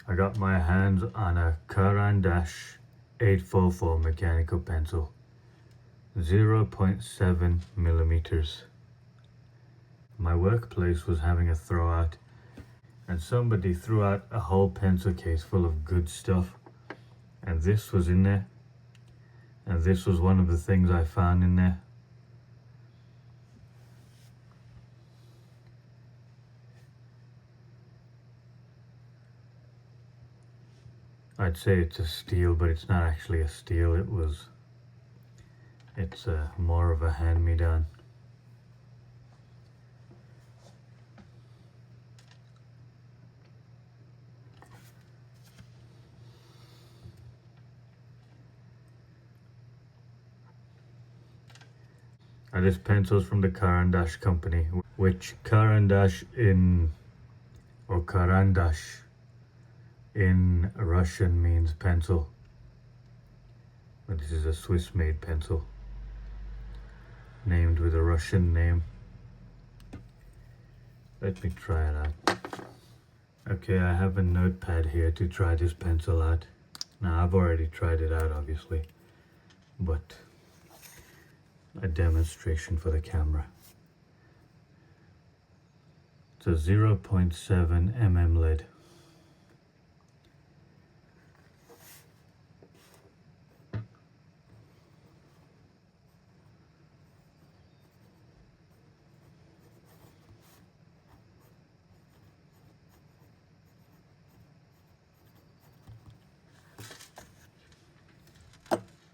I got my hands on a Caran 844 mechanical pencil, 0.7 millimeters. My workplace was having a throwout, and somebody threw out a whole pencil case full of good stuff, and this was in there, and this was one of the things I found in there. I'd say it's a steal, but it's not actually a steal. It's more of a hand-me-down. This pencil's from the Caran company, which Caran in Russian means pencil, but this is a Swiss-made pencil named with a Russian name. Let me try it out. Okay, I have a notepad here to try this pencil out. Now, I've already tried it out, obviously, but a demonstration for the camera. It's a 0.7 mm lead.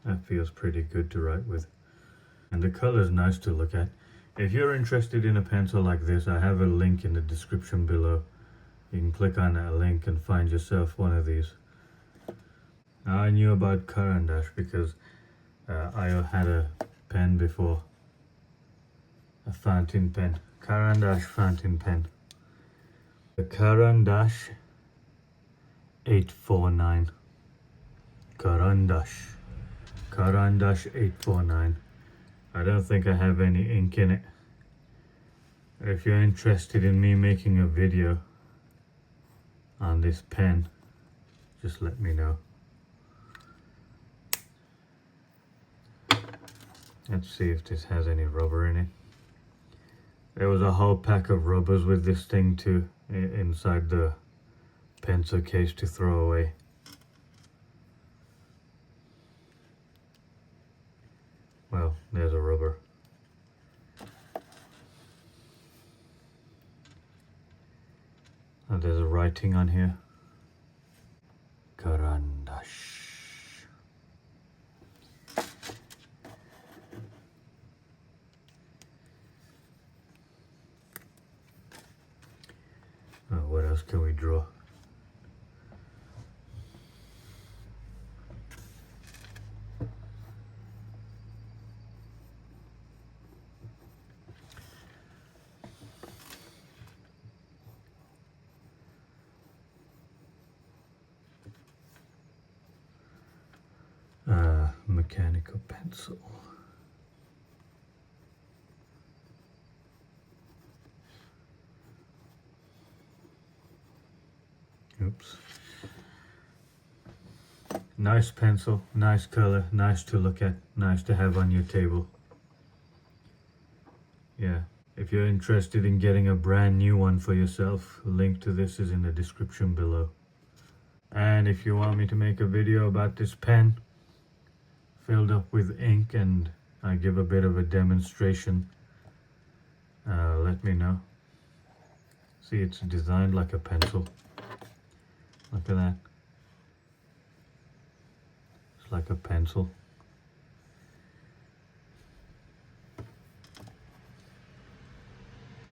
That feels pretty good to write with. And the color is nice to look at. If you're interested in a pencil like this, I have a link in the description below. You can click on that link and find yourself one of these. Now, I knew about Caran because I had a pen before. A fountain pen. Caran fountain pen. The Caran 849. Caran 849. I don't think I have any ink in it. If you're interested in me making a video on this pen, just let me know. Let's see if this has any rubber in it. There was a whole pack of rubbers with this thing too, inside the pencil case to throw away. Well, there's a rubber. And there's a writing on here. Caran. Oh, what else can we draw? Mechanical pencil. Oops. Nice pencil, nice color, nice to look at, nice to have on your table. Yeah, if you're interested in getting a brand new one for yourself, link to this is in the description below. And if you want me to make a video about this pen, filled up with ink, and I give a bit of a demonstration, let me know. See, it's designed like a pencil. Look at that. It's like a pencil.